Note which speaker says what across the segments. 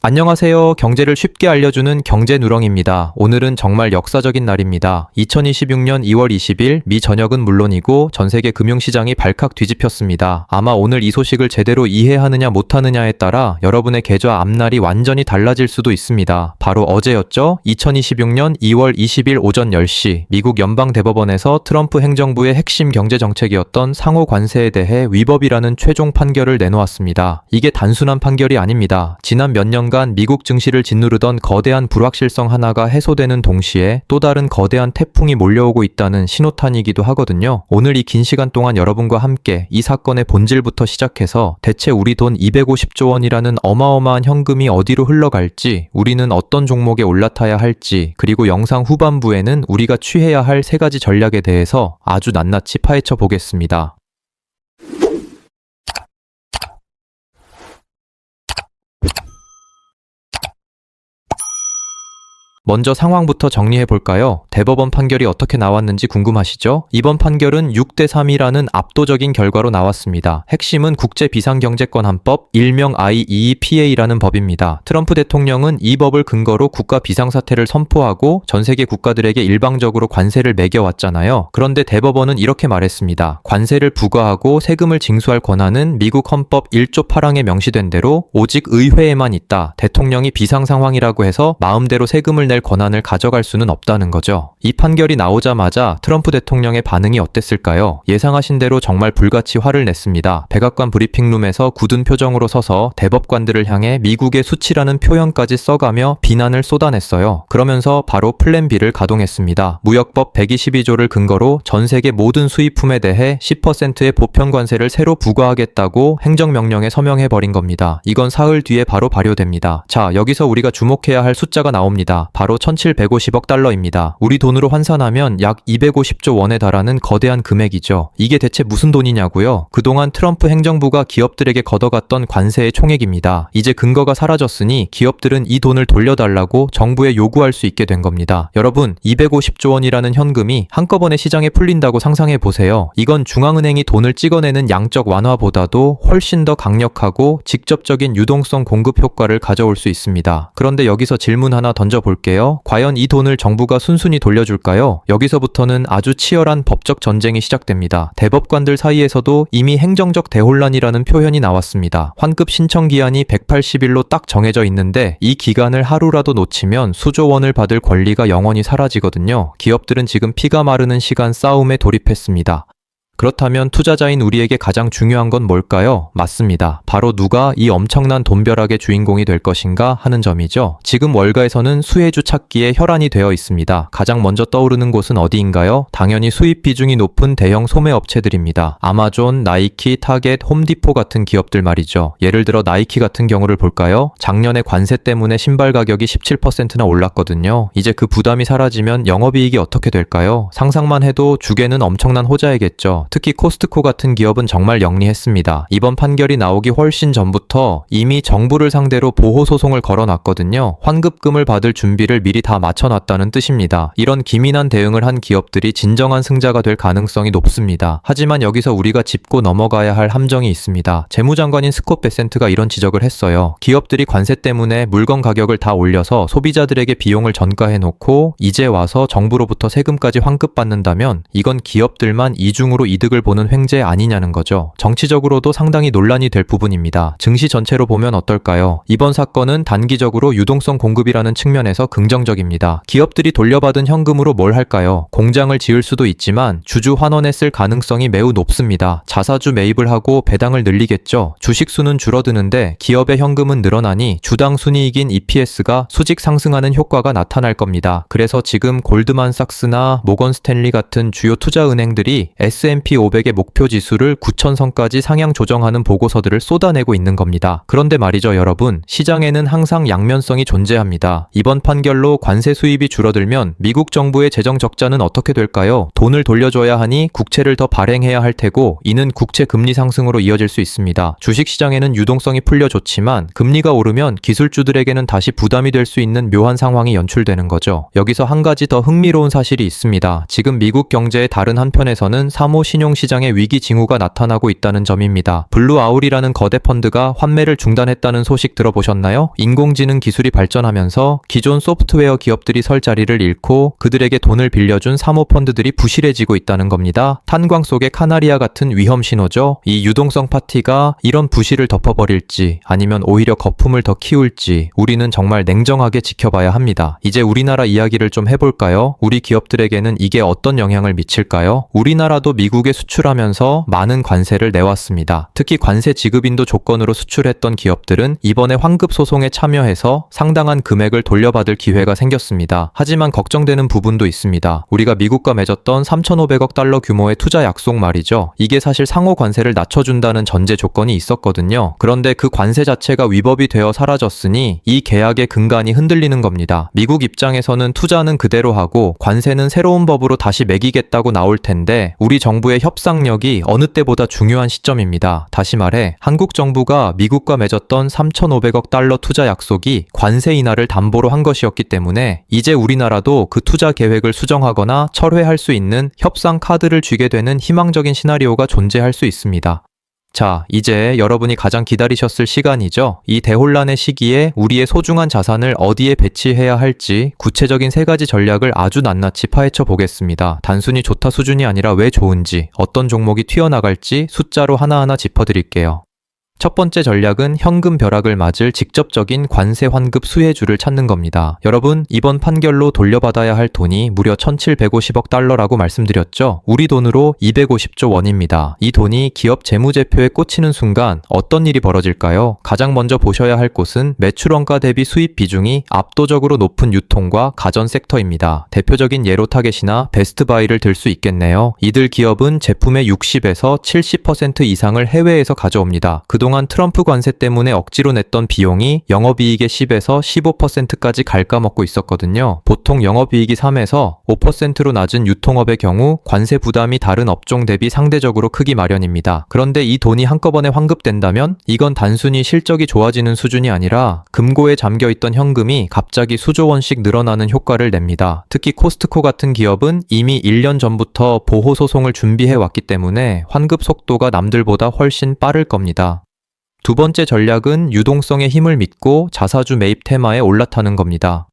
Speaker 1: 안녕하세요. 경제를 쉽게 알려주는 경제누렁입니다. 오늘은 정말 역사적인 날입니다. 2026년 2월 20일 미 전역은 물론이고 전 세계 금융시장이 발칵 뒤집혔습니다. 아마 오늘 이 소식을 제대로 이해하느냐 못하느냐에 따라 여러분의 계좌 앞날이 완전히 달라질 수도 있습니다. 바로 어제였죠? 2026년 2월 20일 오전 10시 미국 연방대법원에서 트럼프 행정부의 핵심 경제정책이었던 상호 관세에 대해 위법이라는 최종 판결을 내놓았습니다. 이게 단순한 판결이 아닙니다. 지난 몇 년간 미국 증시를 짓누르던 거대한 불확실성 하나가 해소되는 동시에 또 다른 거대한 태풍이 몰려오고 있다는 신호탄이기도 하거든요. 오늘 이 긴 시간 동안 여러분과 함께 이 사건의 본질부터 시작해서 대체 우리 돈 250조 원이라는 어마어마한 현금이 어디로 흘러갈지, 우리는 어떤 종목에 올라타야 할지, 그리고 영상 후반부에는 우리가 취해야 할 3가지 전략에 대해서 아주 낱낱이 파헤쳐 보겠습니다. 먼저 상황부터 정리해볼까요? 대법원 판결이 어떻게 나왔는지 궁금하시죠? 이번 판결은 6대3이라는 압도적인 결과로 나왔습니다. 핵심은 국제비상경제권한법, 일명 IEEPA라는 법입니다. 트럼프 대통령은 이 법을 근거로 국가 비상사태를 선포하고 전 세계 국가들에게 일방적으로 관세를 매겨왔잖아요. 그런데 대법원은 이렇게 말했습니다. 관세를 부과하고 세금을 징수할 권한은 미국 헌법 1조 8항에 명시된 대로 오직 의회에만 있다. 대통령이 비상상황이라고 해서 마음대로 세금을 낼 권한을 가져갈 수는 없다는 거죠. 이 판결이 나오자마자 트럼프 대통령의 반응이 어땠을까요? 예상하신 대로 정말 불같이 화를 냈습니다. 백악관 브리핑룸에서 굳은 표정으로 서서 대법관들을 향해 미국의 수치라는 표현까지 써가며 비난을 쏟아냈어요. 그러면서 바로 플랜 B를 가동했습니다. 무역법 122조를 근거로 전 세계 모든 수입품에 대해 10%의 보편 관세를 새로 부과하겠다고 행정명령에 서명해버린 겁니다. 이건 사흘 뒤에 바로 발효됩니다. 자, 여기서 우리가 주목해야 할 숫자가 나옵니다. 바로 1750억 달러입니다. 우리 돈으로 환산하면 약 250조 원에 달하는 거대한 금액이죠. 이게 대체 무슨 돈이냐고요? 그동안 트럼프 행정부가 기업들에게 걷어갔던 관세의 총액입니다. 이제 근거가 사라졌으니 기업들은 이 돈을 돌려달라고 정부에 요구할 수 있게 된 겁니다. 여러분, 250조 원이라는 현금이 한꺼번에 시장에 풀린다고 상상해보세요. 이건 중앙은행이 돈을 찍어내는 양적 완화보다도 훨씬 더 강력하고 직접적인 유동성 공급 효과를 가져올 수 있습니다. 그런데 여기서 질문 하나 던져볼게요. 과연 이 돈을 정부가 순순히 돌려줄까요? 여기서부터는 아주 치열한 법적 전쟁이 시작됩니다. 대법관들 사이에서도 이미 행정적 대혼란이라는 표현이 나왔습니다. 환급 신청 기한이 180일로 딱 정해져 있는데 이 기간을 하루라도 놓치면 수조 원을 받을 권리가 영원히 사라지거든요. 기업들은 지금 피가 마르는 시간 싸움에 돌입했습니다. 그렇다면 투자자인 우리에게 가장 중요한 건 뭘까요? 맞습니다. 바로 누가 이 엄청난 돈벼락의 주인공이 될 것인가 하는 점이죠. 지금 월가에서는 수혜주 찾기에 혈안이 되어 있습니다. 가장 먼저 떠오르는 곳은 어디인가요? 당연히 수입 비중이 높은 대형 소매업체들입니다. 아마존, 나이키, 타겟, 홈디포 같은 기업들 말이죠. 예를 들어 나이키 같은 경우를 볼까요? 작년에 관세 때문에 신발 가격이 17%나 올랐거든요. 이제 그 부담이 사라지면 영업이익이 어떻게 될까요? 상상만 해도 주계는 엄청난 호자이겠죠. 특히 코스트코 같은 기업은 정말 영리했습니다. 이번 판결이 나오기 훨씬 전부터 이미 정부를 상대로 보호소송을 걸어놨거든요. 환급금을 받을 준비를 미리 다 마쳐놨다는 뜻입니다. 이런 기민한 대응을 한 기업들이 진정한 승자가 될 가능성이 높습니다. 하지만 여기서 우리가 짚고 넘어가야 할 함정이 있습니다. 재무장관인 스콧 베센트가 이런 지적을 했어요. 기업들이 관세 때문에 물건 가격을 다 올려서 소비자들에게 비용을 전가해놓고 이제 와서 정부로부터 세금까지 환급받는다면 이건 기업들만 이중으로 이득을 보는 횡재 아니냐는 거죠. 정치적으로도 상당히 논란이 될 부분입니다. 증시 전체로 보면 어떨까요? 이번 사건은 단기적으로 유동성 공급이라는 측면에서 긍정적입니다. 기업들이 돌려받은 현금으로 뭘 할까요? 공장을 지을 수도 있지만 주주 환원에 쓸 가능성이 매우 높습니다. 자사주 매입을 하고 배당을 늘리겠죠. 주식수는 줄어드는데 기업의 현금은 늘어나니 주당 순이익인 EPS가 수직 상승하는 효과가 나타날 겁니다. 그래서 지금 골드만삭스나 모건 스탠리 같은 주요 투자은행들이 S&P 500의 목표 지수를 9,000선까지 상향 조정하는 보고서들을 쏟아내고 있는 겁니다. 그런데 말이죠, 여러분. 시장에는 항상 양면성이 존재합니다. 이번 판결로 관세 수입이 줄어들면 미국 정부의 재정 적자는 어떻게 될까요? 돈을 돌려줘야 하니 국채를 더 발행해야 할 테고 이는 국채 금리 상승으로 이어질 수 있습니다. 주식시장에는 유동성이 풀려 좋지만 금리가 오르면 기술주들에게는 다시 부담이 될 수 있는 묘한 상황이 연출되는 거죠. 여기서 한 가지 더 흥미로운 사실이 있습니다. 지금 미국 경제의 다른 한편에서는 사모 신용시장에 위기 징후가 나타나고 있다는 점입니다. 블루아울이라는 거대 펀드가 환매를 중단했다는 소식 들어보셨나요? 인공지능 기술이 발전하면서 기존 소프트웨어 기업들이 설 자리를 잃고 그들에게 돈을 빌려준 사모펀드들이 부실해지고 있다는 겁니다. 탄광 속의 카나리아 같은 위험 신호죠. 이 유동성 파티가 이런 부실을 덮어버릴지 아니면 오히려 거품을 더 키울지 우리는 정말 냉정하게 지켜봐야 합니다. 이제 우리나라 이야기를 좀 해볼까요? 우리 기업들에게는 이게 어떤 영향을 미칠까요? 우리나라도 미국에 수출하면서 많은 관세를 내왔습니다. 특히 관세 지급인도 조건으로 수출했던 기업들은 이번에 환급 소송에 참여해서 상당한 금액을 돌려받을 기회가 생겼습니다. 하지만 걱정되는 부분도 있습니다. 우리가 미국과 맺었던 3,500억 달러 규모의 투자 약속 말이죠. 이게 사실 상호 관세를 낮춰준다는 전제 조건이 있었거든요. 그런데 그 관세 자체가 위법이 되어 사라졌으니 이 계약의 근간이 흔들리는 겁니다. 미국 입장에서는 투자는 그대로 하고 관세는 새로운 법으로 다시 매기겠다고 나올 텐데 우리 정부의 협상력이 어느 때보다 중요한 시점입니다. 다시 말해 한국 정부가 미국과 맺었던 3,500억 달러 투자 약속이 관세 인하를 담보로 한 것이었기 때문에 이제 우리나라도 그 투자 계획을 수정하거나 철회할 수 있는 협상 카드를 쥐게 되는 희망적인 시나리오가 존재할 수 있습니다. 자, 이제 여러분이 가장 기다리셨을 시간이죠. 이 대혼란의 시기에 우리의 소중한 자산을 어디에 배치해야 할지 구체적인 3가지 전략을 아주 낱낱이 파헤쳐 보겠습니다. 단순히 좋다 수준이 아니라 왜 좋은지, 어떤 종목이 튀어나갈지 숫자로 하나하나 짚어드릴게요. 첫 번째 전략은 현금 벼락을 맞을 직접적인 관세 환급 수혜주를 찾는 겁니다. 여러분, 이번 판결로 돌려받아야 할 돈이 무려 1,750억 달러라고 말씀드렸죠? 우리 돈으로 250조 원입니다. 이 돈이 기업 재무제표에 꽂히는 순간 어떤 일이 벌어질까요? 가장 먼저 보셔야 할 곳은 매출 원가 대비 수입 비중이 압도적으로 높은 유통과 가전 섹터입니다. 대표적인 예로 타겟이나 베스트바이를 들 수 있겠네요. 이들 기업은 제품의 60에서 70% 이상을 해외에서 가져옵니다. 그동안 트럼프 관세 때문에 억지로 냈던 비용이 영업이익의 10에서 15%까지 갉아먹고 있었거든요. 보통 영업이익이 3에서 5%로 낮은 유통업의 경우 관세 부담이 다른 업종 대비 상대적으로 크기 마련입니다. 그런데 이 돈이 한꺼번에 환급된다면 이건 단순히 실적이 좋아지는 수준이 아니라 금고에 잠겨있던 현금이 갑자기 수조 원씩 늘어나는 효과를 냅니다. 특히 코스트코 같은 기업은 이미 1년 전부터 보호 소송을 준비해왔기 때문에 환급 속도가 남들보다 훨씬 빠를 겁니다. 두 번째 전략은 유동성의 힘을 믿고 자사주 매입 테마에 올라타는 겁니다.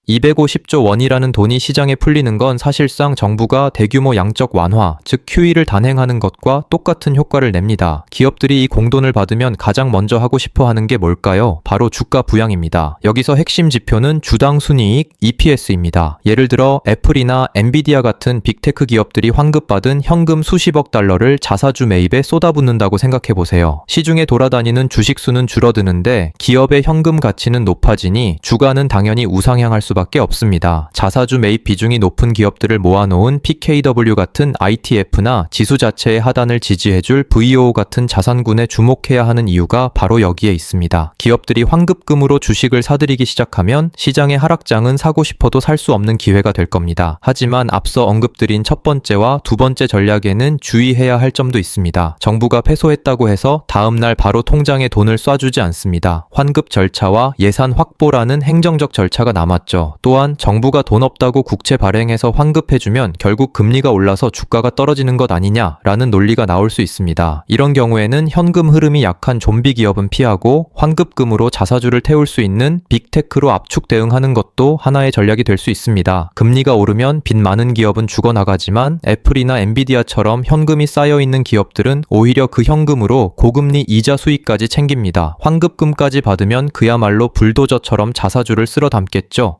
Speaker 1: 250조 원이라는 돈이 시장에 풀리는 건 사실상 정부가 대규모 양적 완화, 즉 QE를 단행하는 것과 똑같은 효과를 냅니다. 기업들이 이 공돈을 받으면 가장 먼저 하고 싶어 하는 게 뭘까요? 바로 주가 부양입니다. 여기서 핵심 지표는 주당 순이익 EPS입니다. 예를 들어 애플이나 엔비디아 같은 빅테크 기업들이 환급받은 현금 수십억 달러를 자사주 매입에 쏟아붓는다고 생각해보세요. 시중에 돌아다니는 주식 수는 줄어드는데 기업의 현금 가치는 높아지니 주가는 당연히 우상향할 수밖에 없습니다. 자사주 매입 비중이 높은 기업들을 모아놓은 PKW 같은 ITF나 지수 자체의 하단을 지지해줄 VO 같은 자산군에 주목해야 하는 이유가 바로 여기에 있습니다. 기업들이 환급금으로 주식을 사들이기 시작하면 시장의 하락장은 사고 싶어도 살 수 없는 기회가 될 겁니다. 하지만 앞서 언급드린 첫 번째와 두 번째 전략에는 주의해야 할 점도 있습니다. 정부가 패소했다고 해서 다음날 바로 통장에 돈을 쏴주지 않습니다. 환급 절차와 예산 확보라는 행정적 절차가 남았죠. 또한 정부가 돈 없다고 국채 발행해서 환급해주면 결국 금리가 올라서 주가가 떨어지는 것 아니냐라는 논리가 나올 수 있습니다. 이런 경우에는 현금 흐름이 약한 좀비 기업은 피하고 환급금으로 자사주를 태울 수 있는 빅테크로 압축 대응하는 것도 하나의 전략이 될 수 있습니다. 금리가 오르면 빚 많은 기업은 죽어나가지만 애플이나 엔비디아처럼 현금이 쌓여있는 기업들은 오히려 그 현금으로 고금리 이자 수익까지 챙깁니다. 환급금까지 받으면 그야말로 불도저처럼 자사주를 쓸어 담겠죠.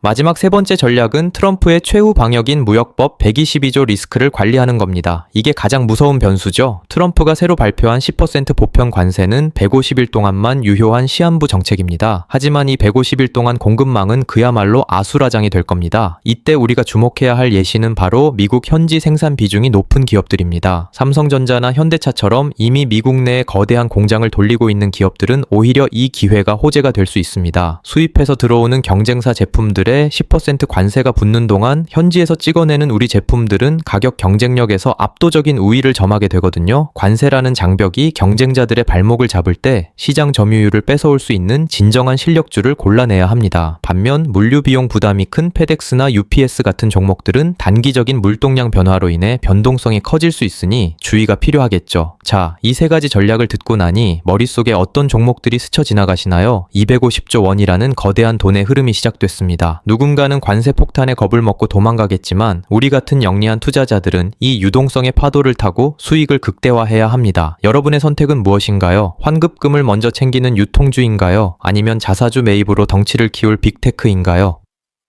Speaker 1: 마지막 세 번째 전략은 트럼프의 최후 방역인 무역법 122조 리스크를 관리하는 겁니다. 이게 가장 무서운 변수죠. 트럼프가 새로 발표한 10% 보편 관세는 150일 동안만 유효한 시한부 정책입니다. 하지만 이 150일 동안 공급망은 그야말로 아수라장이 될 겁니다. 이때 우리가 주목해야 할 예시는 바로 미국 현지 생산 비중이 높은 기업들입니다. 삼성전자나 현대차처럼 이미 미국 내에 거대한 공장을 돌리고 있는 기업들은 오히려 이 기회가 호재가 될 수 있습니다. 수입해서 들어오는 경쟁사 제품들을 회사들의 10% 관세가 붙는 동안 현지에서 찍어내는 우리 제품들은 가격 경쟁력에서 압도적인 우위를 점하게 되거든요. 관세라는 장벽이 경쟁자들의 발목을 잡을 때 시장 점유율을 뺏어올 수 있는 진정한 실력주를 골라내야 합니다. 반면 물류 비용 부담이 큰 페덱스나 UPS 같은 종목들은 단기적인 물동량 변화로 인해 변동성이 커질 수 있으니 주의가 필요하겠죠. 자, 이 세 가지 전략을 듣고 나니 머릿속에 어떤 종목들이 스쳐 지나가시나요? 250조 원이라는 거대한 돈의 흐름이 시작됐습니다. 누군가는 관세 폭탄에 겁을 먹고 도망가겠지만 우리 같은 영리한 투자자들은 이 유동성의 파도를 타고 수익을 극대화해야 합니다. 여러분의 선택은 무엇인가요? 환급금을 먼저 챙기는 유통주인가요? 아니면 자사주 매입으로 덩치를 키울 빅테크인가요?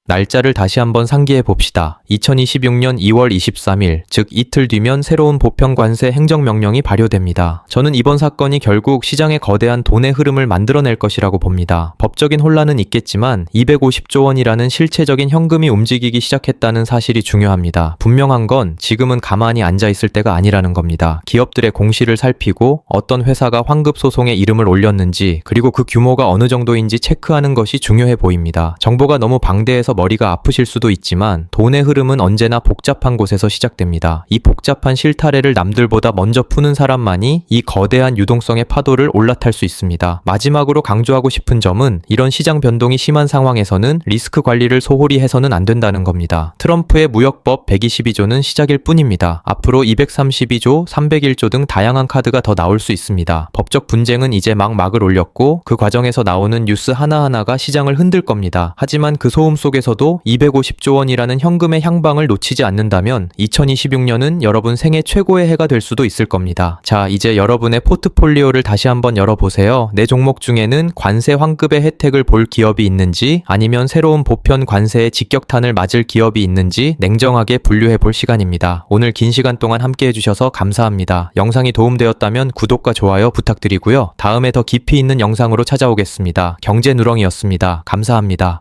Speaker 1: 날짜를 다시 한번 상기해 봅시다. 2026년 2월 23일, 즉 이틀 뒤면 새로운 보편 관세 행정명령이 발효됩니다. 저는 이번 사건이 결국 시장의 거대한 돈의 흐름을 만들어낼 것이라고 봅니다. 법적인 혼란은 있겠지만 250조 원이라는 실체적인 현금이 움직이기 시작했다는 사실이 중요합니다. 분명한 건 지금은 가만히 앉아 있을 때가 아니라는 겁니다. 기업들의 공시를 살피고 어떤 회사가 환급 소송에 이름을 올렸는지 그리고 그 규모가 어느 정도인지 체크하는 것이 중요해 보입니다. 정보가 너무 방대해서 머리가 아프실 수도 있지만 돈의 흐름은 언제나 복잡한 곳에서 시작됩니다. 이 복잡한 실타래를 남들보다 먼저 푸는 사람만이 이 거대한 유동성의 파도를 올라탈 수 있습니다. 마지막으로 강조하고 싶은 점은 이런 시장 변동이 심한 상황에서는 리스크 관리를 소홀히 해서는 안 된다는 겁니다. 트럼프의 무역법 122조는 시작일 뿐입니다. 앞으로 232조, 301조 등 다양한 카드가 더 나올 수 있습니다. 법적 분쟁은 이제 막 막을 올렸고 그 과정에서 나오는 뉴스 하나하나가 시장을 흔들 겁니다. 하지만 그 소음 속에서도 250조 원이라는 현금의 향방을 놓치지 않는다면 2026년은 여러분 생애 최고의 해가 될 수도 있을 겁니다. 자, 이제 여러분의 포트폴리오를 다시 한번 열어보세요. 내 종목 중에는 관세 환급의 혜택을 볼 기업이 있는지 아니면 새로운 보편 관세의 직격탄을 맞을 기업이 있는지 냉정하게 분류해 볼 시간입니다. 오늘 긴 시간 동안 함께 해주셔서 감사합니다. 영상이 도움되었다면 구독과 좋아요 부탁드리고요. 다음에 더 깊이 있는 영상으로 찾아오겠습니다. 경제누렁이었습니다. 감사합니다.